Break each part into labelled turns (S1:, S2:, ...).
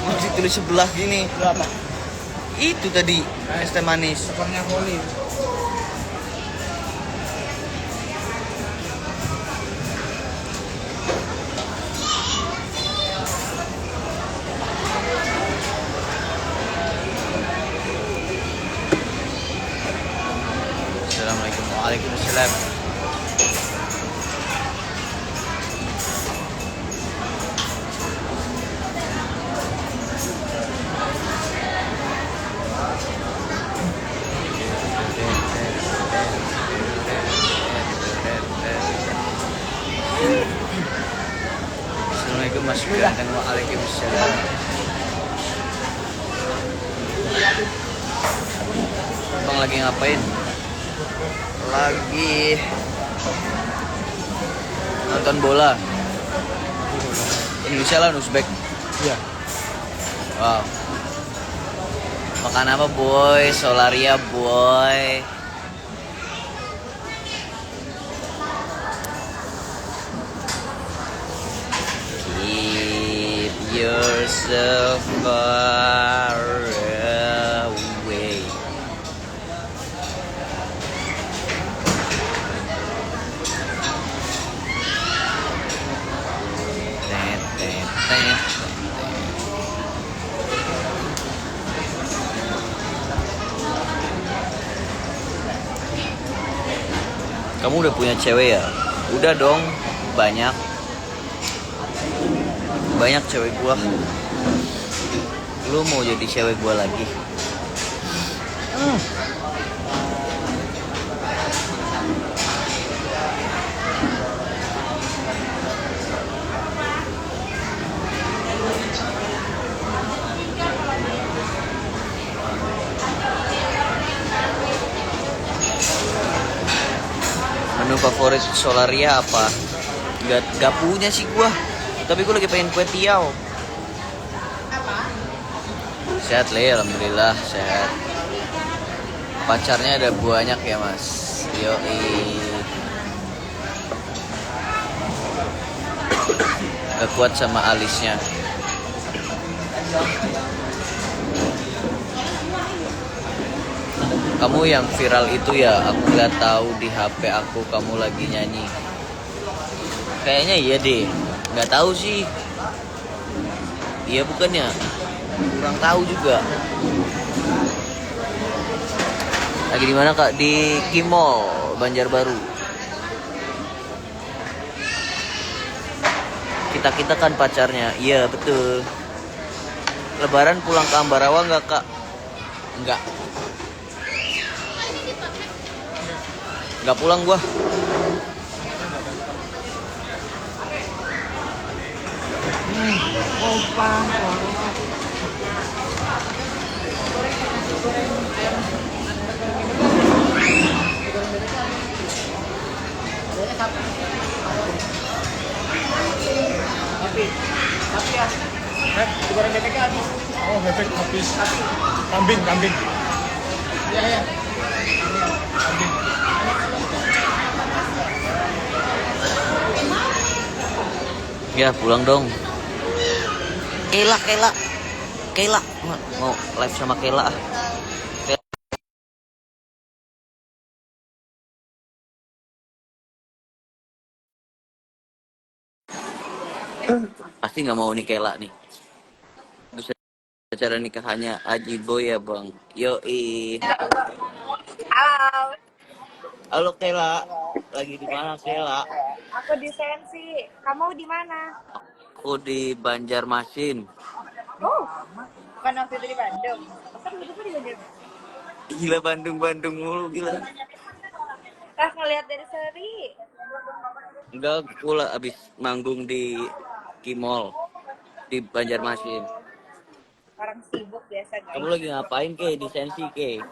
S1: Masih tulis sebelah gini.
S2: Berapa?
S1: Itu tadi es teh manis.
S2: Sepernya Holly.
S1: Assalamualaikum. Waalaikumsalam. Assalamualaikum Mas Ganteng. Waalaikumsalam. Bang lagi ngapain? Lagi nonton bola. Indonesia lawan Uzbek.
S2: Iya.
S1: Wow. Makan apa boy? Solaria boy. Keep yourself far away. Tet, tet, tet. Kamu udah punya cewek ya? Udah dong, banyak. Banyak cewek gua. Lu mau jadi cewek gua lagi? Menu favorit Solaria apa? Gak punya sih gua. Tapi gua lagi pengen kue tiaw. Sehat Le, alhamdulillah sehat. Pacarnya ada banyak ya mas. Yoi. Gak kuat sama alisnya. Kamu yang viral itu ya, aku nggak tahu di HP aku kamu lagi nyanyi. Kayaknya iya deh, nggak tahu sih. Iya bukannya, kurang tahu juga. Lagi di mana kak? Di Kimol, Banjarbaru. Kita kan pacarnya, iya betul. Lebaran pulang ke Ambarawa nggak kak? Nggak. Nggak pulang gua.
S2: Tapi ya. Goreng bebeknya habis. Oh, bebek habis. Kambing. Iya, ya. Kambing.
S1: Ya pulang dong. Kela. Mau live sama Kela. Pasti nggak mau nih Kela nih. Terus acara nikahannya Aji Boy ya bang. Yoi.
S3: Halo,
S1: Halo Kela. Lagi di mana Kela?
S3: aku di Sensi. Kamu di mana?
S1: Aku di Banjarmasin.
S3: Oh, bukan waktu itu di Bandung. Masa dulu di Bandung?
S1: Gila Bandung mulu gila.
S3: Pas ngeliat dari Seri.
S1: Enggak, aku abis manggung di Kimol di Banjarmasin.
S3: Orang sibuk biasa guys.
S1: Kamu lagi ngapain ke di Sensi ke?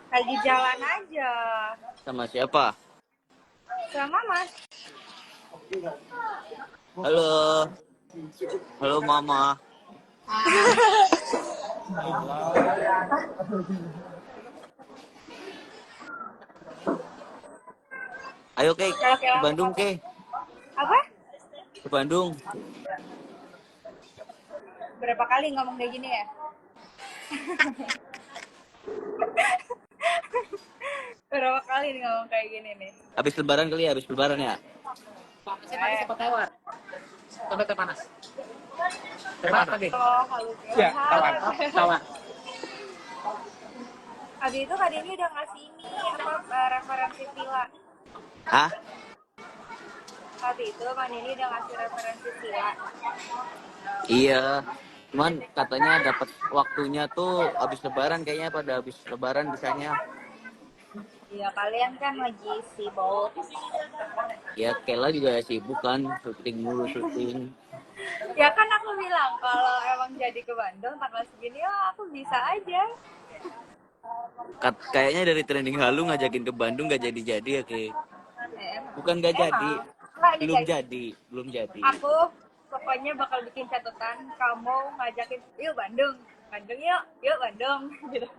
S3: Lagi jalan aja.
S1: Sama siapa?
S3: Sama Mas.
S1: Halo. Halo Mama. Ayo ke
S3: Kalau kayak
S1: Bandung ke.
S3: apa?
S1: Ke Bandung.
S3: Berapa kali ngomong kayak gini ya? Berapa kali nih ngomong kayak gini nih?
S1: Habis lebaran kali ya, habis lebaran ya.
S2: Saya pakai sempat lewat. Sampai teh panas. Teh panas lagi.
S3: Oh, halus
S2: Iya, tawar.
S3: banget.
S2: Tawar.
S3: Abis itu Kak Denny udah ngasih ini apa referensi villa.
S1: Hah?
S3: Habis itu Kak Denny udah ngasih referensi villa.
S1: Iya. Cuman katanya dapat waktunya tuh habis lebaran, kayaknya pada habis lebaran bisanya.
S3: Iya, kalian kan lagi sibuk.
S1: Ya Kela juga sibuk kan, syuting mulu syuting.
S3: Ya kan aku bilang kalau emang jadi ke Bandung tanggal segini ya aku bisa aja.
S1: Kayaknya dari trending halu ngajakin ke Bandung gak jadi-jadi ya kayak.
S3: Emang.
S1: Bukan gak jadi,
S3: Nggak, ini
S1: belum
S3: guys.
S1: jadi, belum jadi.
S3: Aku pokoknya bakal bikin catatan kamu ngajakin yuk Bandung. Bandung yuk, yuk Bandung gitu.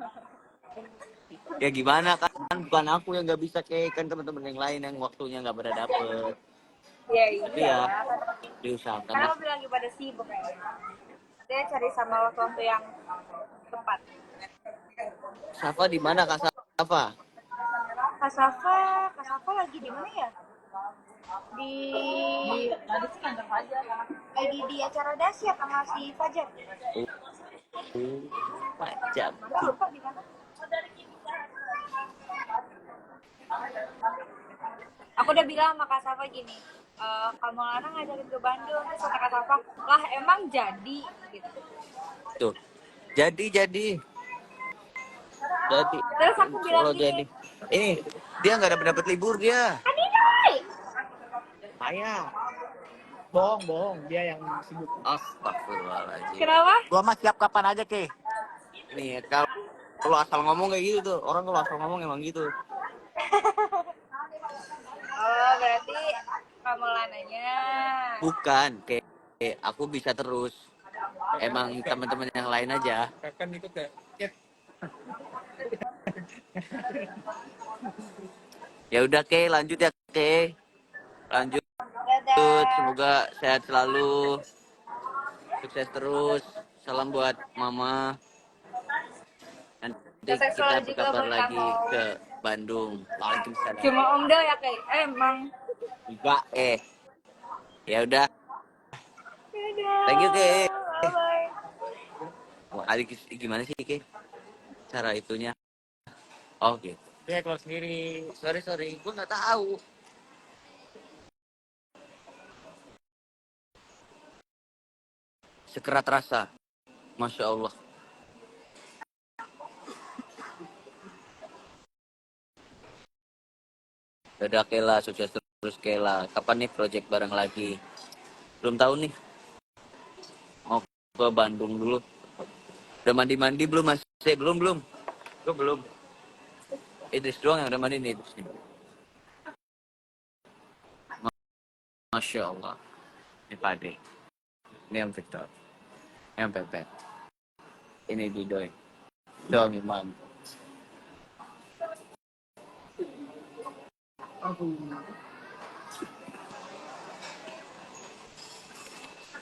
S1: Ya gimana kan, bukan aku yang nggak bisa kayak, kan teman-teman yang lain yang waktunya nggak pada dapet.
S3: Ya
S1: Tapi
S3: iya.
S1: ya diusahakan
S3: Karena
S1: lah.
S3: aku lagi pada sibuk kayaknya. Dia cari sama waktu yang tepat.
S1: Safa di mana Kak Safa?
S3: Kak Safa lagi di mana ya? Di lagi di acara dahsyat sama si Fajar.
S1: Macam.
S3: Aku lupa di mana. Aku udah bilang sama Kak Safa gini, kamu Lana ngajakin ke Bandung, terus kata Kak Safa, lah emang jadi gitu.
S1: Tuh. Jadi.
S3: Terus aku bilang
S1: Kalau
S3: gini,
S1: jadi. Ini dia nggak dapat libur dia.
S3: Adinai!
S2: Ayah. Bohong. Dia yang sibuk.
S1: Astagfirullahaladzim.
S3: Kenapa?
S2: Gua mah siap kapan aja, Ke.
S1: Nih kalau asal ngomong kayak gitu tuh, orang kalau asal ngomong emang gitu.
S3: Oh, berarti kamu Lananya.
S1: Bukan, kayak aku bisa terus. Emang teman-teman yang lain aja.
S2: Kan ikut ya.
S1: Ya udah Ke, lanjut ya Ke. Lanjut,
S3: Dadah.
S1: semoga sehat selalu. Sukses terus. Salam buat Mama. Nanti
S3: Sukses
S1: kita
S3: selalu juga
S1: berkabar
S3: buat
S1: lagi
S3: kamu.
S1: ke Bandung. Waalaikumsalam.
S3: Cuma Om Do ya kayak, emang.
S1: Enggak, ya udah.
S3: Dadah.
S1: Thank you Ke.
S3: Bye-bye.
S1: Wah, gimana sih Ke? Cara itunya? Oh gitu.
S2: Dia keluar sendiri.
S1: Sorry, gue nggak tahu. Sekerat rasa, Masya Allah. Dadah Kela, sukses terus Kela. Kapan nih project bareng lagi? Belum tahu nih. Mau ke Bandung dulu. Udah mandi belum Mas? Belum. Gue belum. Idris doang yang udah mandi nih. Masya Allah. Ini Pade. Ini yang Victor. Yang Pepet. Ini Didoy. Doang Imam.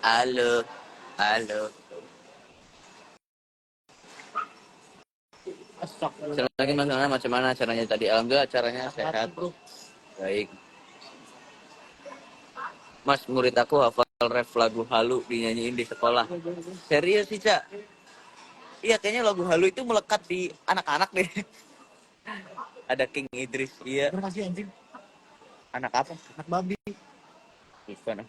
S1: Halo. Lagi macam mana acaranya tadi? Alhamdulillah acaranya sehat. Baik. Mas, murid aku hafal ref lagu halu dinyanyiin di sekolah. Serius sih, Cak? Iya, kayaknya lagu halu itu melekat di anak-anak deh. Ada King Idris, iya.
S2: Makasih anjing.
S1: Anak apa?
S2: Anak babi.
S1: Bukan.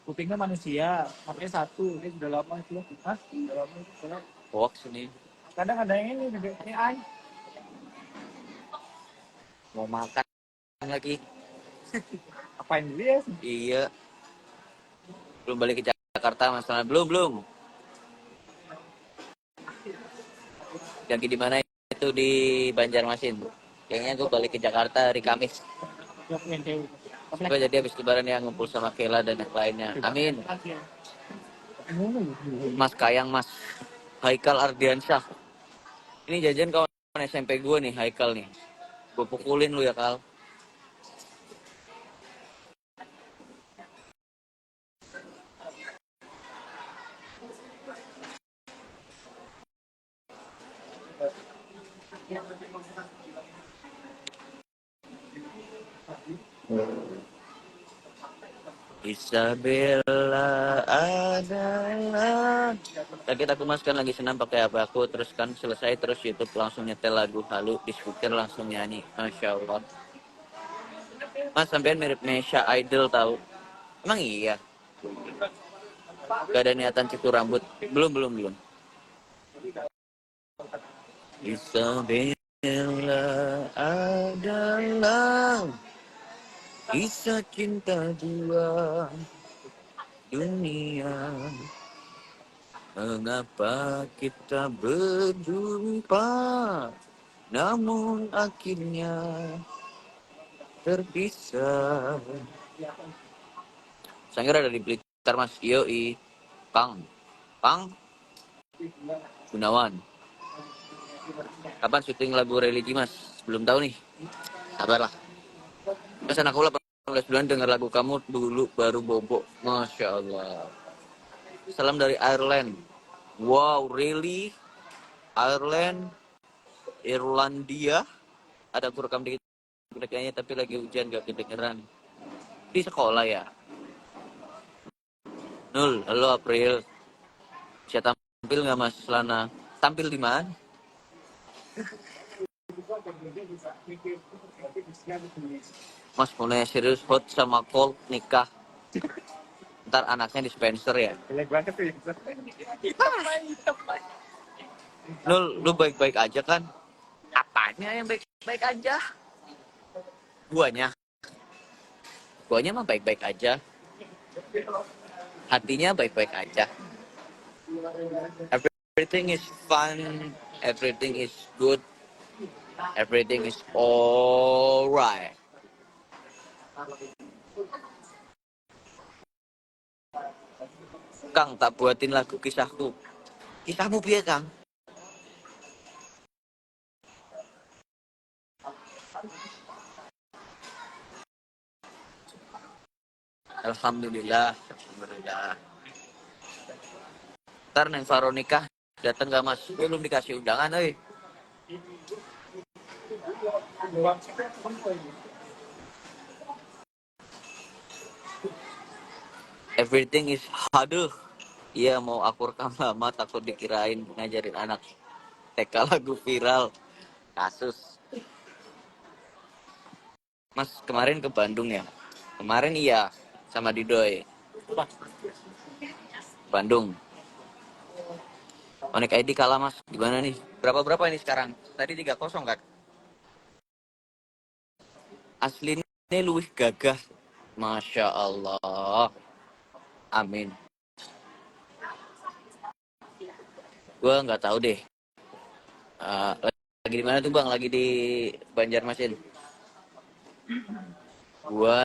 S2: Kupingnya manusia, makanya satu. Dia sudah lama itu. Hah? Sudah lama itu.
S1: Hoax ini.
S2: Kadang ada yang ini juga AI.
S1: Mau makan lagi.
S2: Apain dulu ya?
S1: Iya. Belum balik ke Jakarta, masalah. Belum. Lagi di mana itu? Di Banjarmasin. Kayaknya gue balik ke Jakarta hari Kamis. Semoga jadi habis lebaran yang ngumpul sama Kela dan yang lainnya. Amin. Mas Kayang, Mas Haikal Ardiansyah. Ini jajan kawan SMP gue nih, Haikal nih. Gue pukulin lu ya, Kal. Isabella adalah. Tadi aku mas kan lagi senam pakai HP aku, terus kan selesai terus YouTube langsung nyetel lagu Halu di speaker langsung nyanyi. Masya Allah. Mas sampean mirip Mesha Idol tahu? Emang iya? Gak ada niatan cukur rambut? Belum. Isabella adalah kisah cinta dua dunia. Mengapa kita berjumpa, namun akhirnya terpisah. Sanggar ada di Blitar mas. Yoi. Pang Gunawan. Kapan syuting lagu religi mas? Belum tahu nih. Sabarlah. Mas anak aku 18 bulan dengar lagu kamu dulu baru bobo. Masya Allah. Salam dari Ireland. Wow, really? Ireland, Irlandia. Ada aku rekam dikit kayaknya tapi lagi hujan gak kedengeran. Di sekolah ya. Nul, halo April. Bisa tampil nggak mas Lana? Tampil di mana? Mas mau nanya serius, hot sama cold nikah. Ntar anaknya dispenser ya. Nul, lu baik-baik aja kan? Apanya yang baik-baik aja? Guanya mah baik-baik aja. Hatinya baik-baik aja. Everything is fun. Everything is good. Everything is alright. Kang, tak buatin lagu kisahku. Kisahmu piye, Kang? Alhamdulillah. Ntar neng Veronica dateng gak mas? Belum dikasih undangan, euy. Everything is haduh. Iya mau aku rekam lama takut dikirain ngajarin anak TK lagu viral. Kasus. Mas kemarin ke Bandung ya? Kemarin iya sama Didoy. Bandung. Onik ID kalah mas. Gimana nih? Berapa ini sekarang? Tadi 3-0 kan? Aslinya luwih gagah. Masya Allah. Amin. Gue nggak tahu deh. Lagi di mana tuh bang? Lagi di Banjarmasin. Gue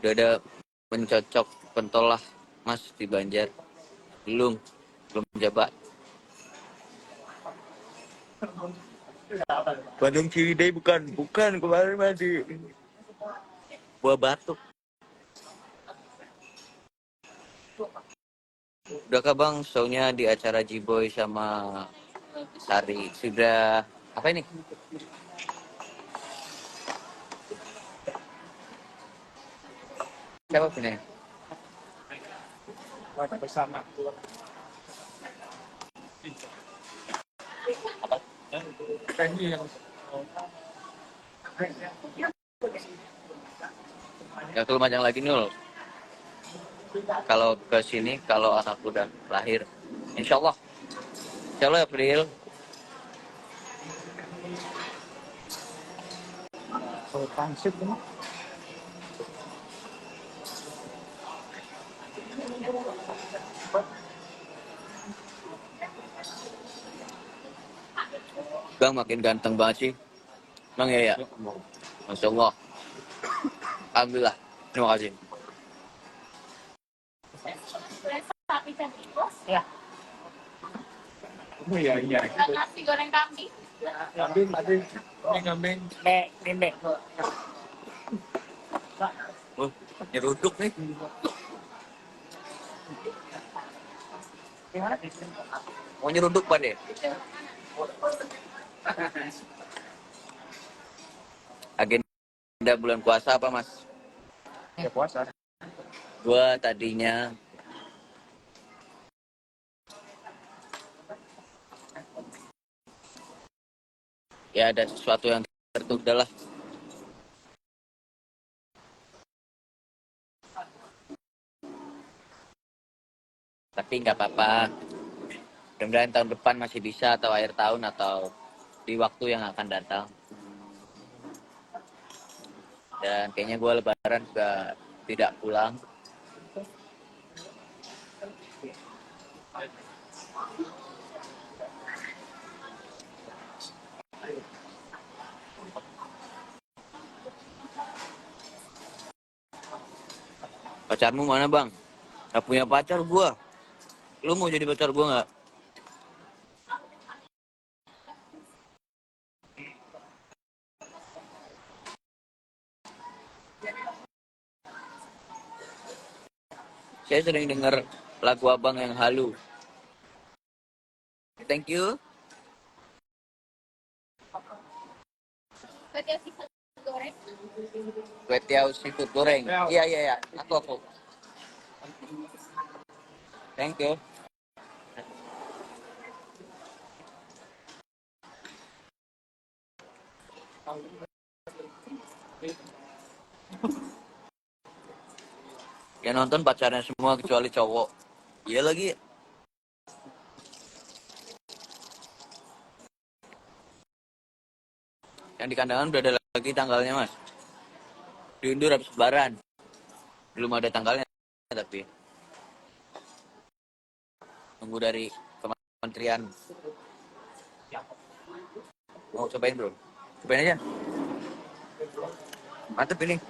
S1: udah ada mencocok pentol lah mas di Banjar. Belum jabat. Bandung Ciwidey bukan kemarin masih Buah Batu. Udah kah bang show-nya di acara G-Boy sama Sari? Sudah apa ini? Siapa punya?
S2: Bersama.
S1: Yang ke Lumajang lagi Nul. Kalau ke sini kalau anak udah lahir, Insya Allah April.
S2: Kalau pangsit ini.
S1: Bang makin ganteng banget sih. Bang ya. Masya Allah. Alhamdulillah. Terima kasih.
S2: Ya. Oh iya.
S3: Nasi goreng kambing.
S2: Kambing tadi. Ini kambing. Nek.
S1: Nyeruduk nih.
S2: Gimana?
S1: Mau nyeruduk Pak deh. Agenda bulan puasa apa Mas?
S2: Ya puasa.
S1: Gua tadinya ya ada sesuatu yang tertunda lah. Tapi nggak apa-apa. Mudah-mudahan tahun depan masih bisa atau akhir tahun atau di waktu yang akan datang. Dan kayaknya gue lebaran juga tidak pulang. Pacarmu mana bang? Gak punya pacar gue. Lu mau jadi pacar gue nggak? Saya sering dengar lagu abang yang halu. Thank you. Kue tiaw seafood goreng. Iya iya iya. Aku. Thank you. Yang nonton pacarnya semua kecuali cowok. Iya lagi. Yang di kandangan udah ada lagi tanggalnya mas. Diundur habis lebaran. Belum ada tanggalnya tapi tunggu dari kementerian. Mau cobain bro? Cobain aja. Mantep ini.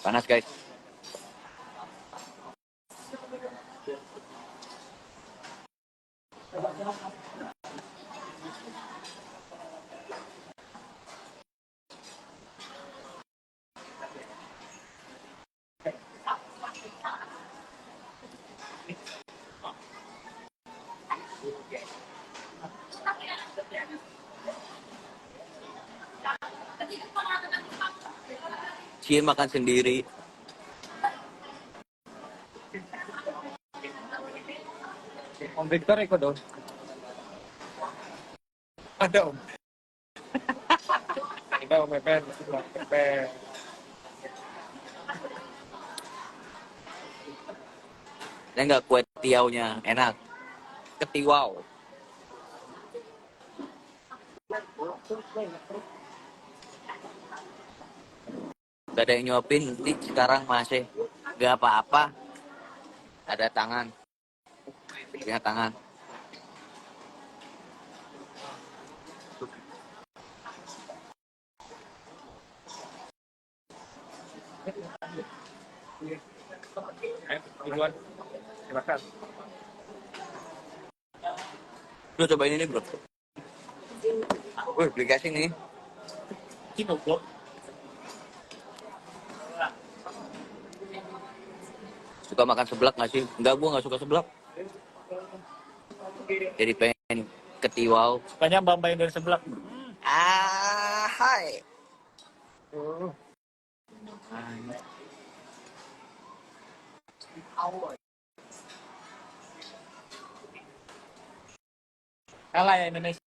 S1: Panas guys. Cie makan sendiri.
S2: Om Victor ikut dong. Ada om. Kita om Pepe.
S1: Ada nggak kue tiaunya enak? Ketiwau. Gak ada yang nyuapin. Nanti sekarang masih gak apa-apa. Ada tangan. Punya tangan.
S2: Duluan. Silakan.
S1: Lu cobain ini bro. Wih, beli casing nih.
S2: Cino blok.
S1: Suka makan seblak gak sih? Enggak, gue gak suka seblak. Jadi pengen ketiwau.
S2: Sukanya mbak yang dari sebelah.
S1: Hai.
S2: Kalah ya Indonesia.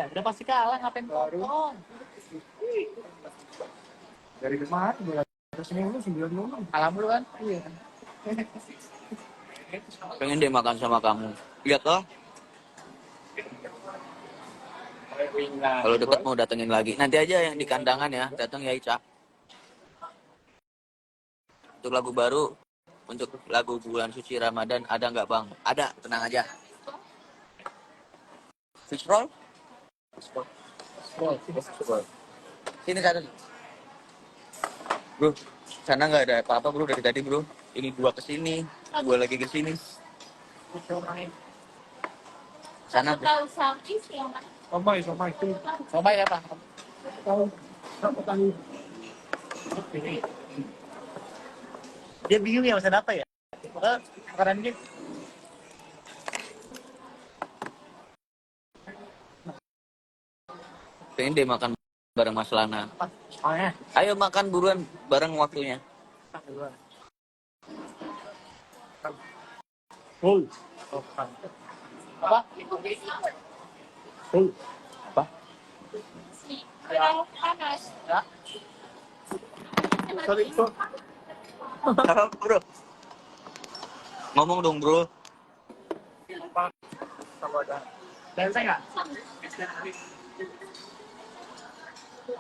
S2: Udah pasti kalah, ngapain potong? Dari kemarin 200.000 kalah mulu kan? Iya.
S1: Pengen deh makan sama kamu. Lihat loh. Kalau deket mau datengin lagi. Nanti aja yang di kandangan ya. Datang ya Ica. Untuk lagu baru, untuk lagu bulan suci Ramadan ada nggak bang? Ada, tenang aja. Fish roll? Sini satu. Bro, sana nggak ada apa-apa bro dari tadi bro. Ini dua kesini, dua lagi kesini. Sana bro.
S2: Somai apa? Tahu. Dia bingung ya pesan apa ya? Makanan ini
S1: Pengen deh makan bareng Mas Lana.
S2: apa? Soalnya
S1: Ayo makan buruan bareng waktunya.
S2: full. Oh, apa? Full.
S1: Apa?
S3: Udah panas.
S2: Ya. Sorry, itu.
S1: Bro. Ngomong dong, Bro.
S2: Dan saya nggak?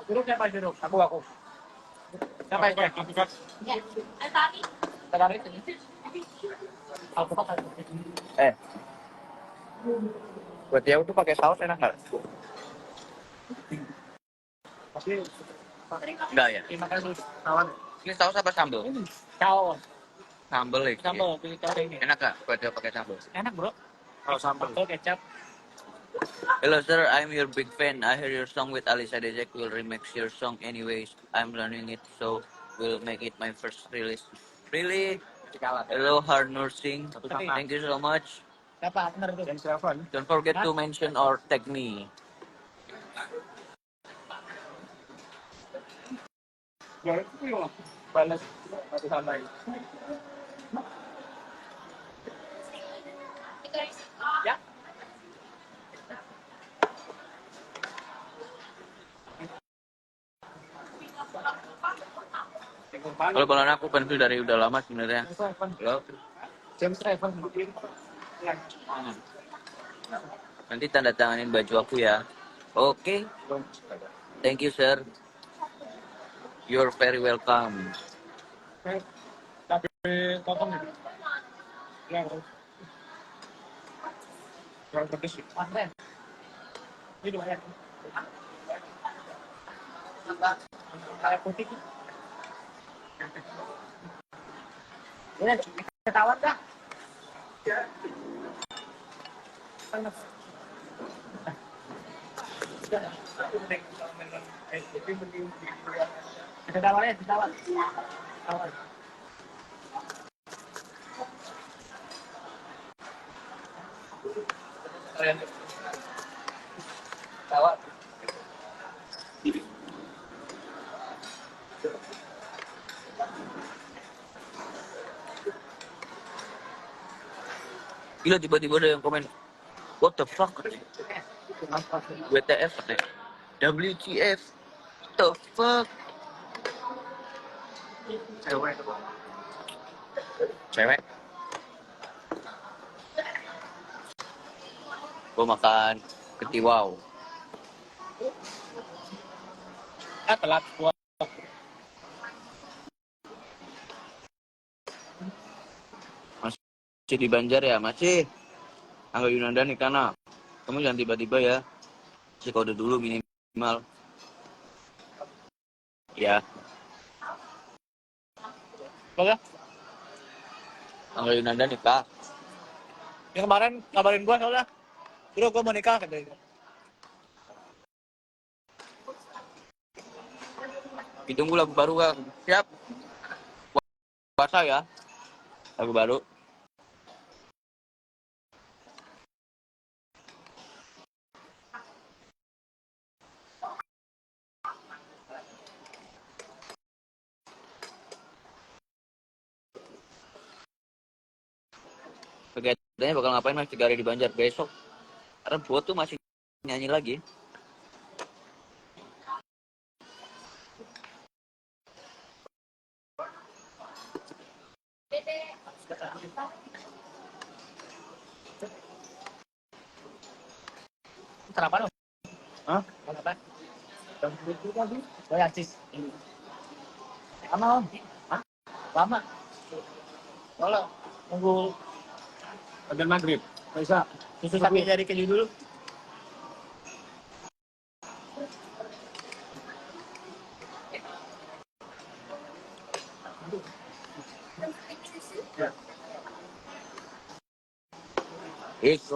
S2: Jeruk siapa jeruk? Aku. Siapa yang kayak?
S3: Ya. Tadi.
S2: Tadi ini. Aku pakai.
S1: Buat dia tuh pakai saus enak nggak?
S2: Tapi
S1: Enggak ya.
S2: dimakan dulu. Kawan.
S1: Ini saus apa sambal?
S2: Ciao.
S1: Sambal ya.
S2: Sambal pilih cari ini.
S1: Enak nggak buat dia pakai sambal?
S2: Enak bro. Kalau sambal kecap.
S1: Hello sir, I'm your big fan. I hear your song with Alisa Dezek. Will remix your song anyways. I'm learning it, so will make it my first release. Really? Hello, hard nursing. Thank you so much.
S2: Siapa? Benar itu. James Raven.
S1: Don't forget to mention or tag me.
S2: Balas satu sama ini. Ya.
S1: Kalau balon aku pensil dari udah lama sebenarnya. Halo.
S2: James Raven.
S1: Nanti tanda tanganin baju aku ya. Oke. Thank you sir. You're very welcome.
S2: Tapi potong nih. Ya. Yang pedes sih. Panten. Ini dua ya. Kayak putih. Ini ketahuan dah. Panas. Ketahuan. Ketahuan. Ketahuan.
S1: Gila tiba-tiba ada yang komen, what the fuck? WTF katanya. WTF? The fuck? Cewek? Gue makan ketiwau.
S2: Telat gua.
S1: Masih di Banjar ya? Masih. Angga Yunanda nih karena kamu jangan tiba-tiba ya. Kasih kode dulu minimal. Ya.
S2: Boleh.
S1: Angga Yunanda nikah.
S2: Yang kemarin kabarin gua soalnya. Bro, gua mau nikah katanya.
S1: Ditunggu lagu baru Kang. Siap. Puasa ya. Lagu baru. Kegiatannya bakal ngapain mas 3 hari di Banjar besok. Karena buat tuh masih nyanyi lagi.
S2: Kenapa dong?
S1: Hah?
S2: Kenapa? Oh ya, cis. Lama om. Hah? Lama. Kalau nunggu
S4: Adzan maghrib.
S2: bisa. Susu sapi dari keju dulu.
S1: Is.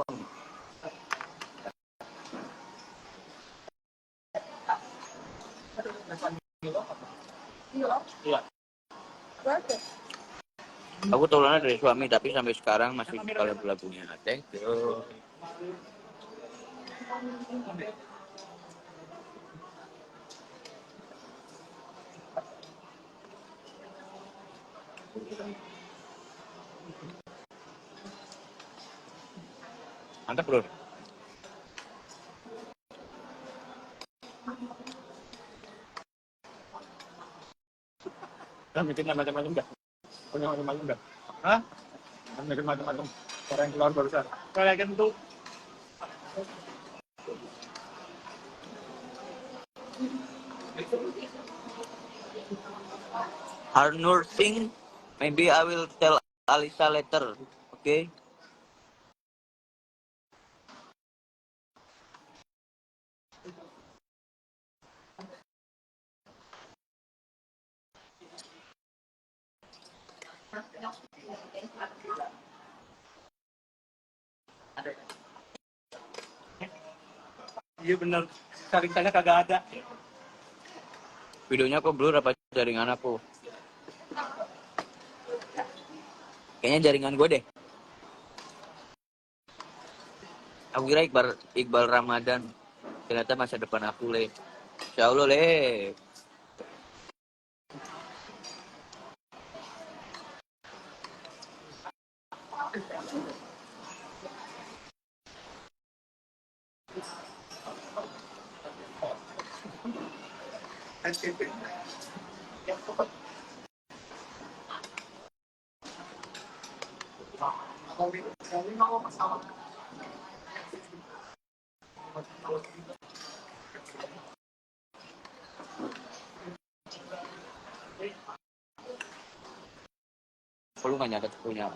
S1: Aku tolongnya dari suami tapi sampai sekarang masih suka lagu-lagunya. Thank you. Mantap bro.
S4: Kan bikin macam-macam dah. Punya macam-macam dah. Hah? Kan bikin macam-macam. Orang yang keluar barusan. Kayak gitu.
S1: Harnur Singh, maybe I will tell Alisa later. Okay?
S4: Iya benar. Cari saya kagak ada.
S1: Videonya kok blur apa jaringan aku? Kayaknya jaringan gue deh. Aku kira Iqbal Ramadan. Ternyata masa depan aku, Le. Insya Allah, Le. Kok lu gak nyatet punya?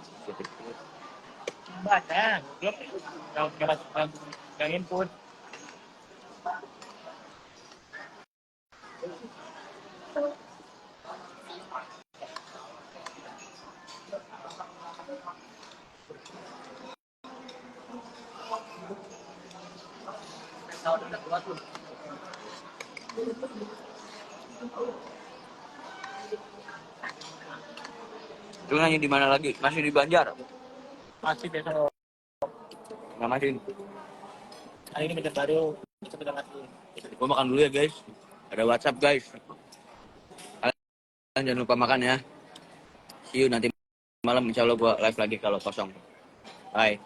S4: Banyak. Belum. Yang input.
S1: Lu nanya di mana lagi? Masih di Banjar?
S4: Masih besok.
S1: Nggak masih.
S4: Hari ini meja baru. Sebentar lagi.
S1: Gua makan dulu ya, guys. Ada WhatsApp, guys. Kalian jangan lupa makan ya. See you nanti malam. Insya Allah gua live lagi kalau kosong. Bye.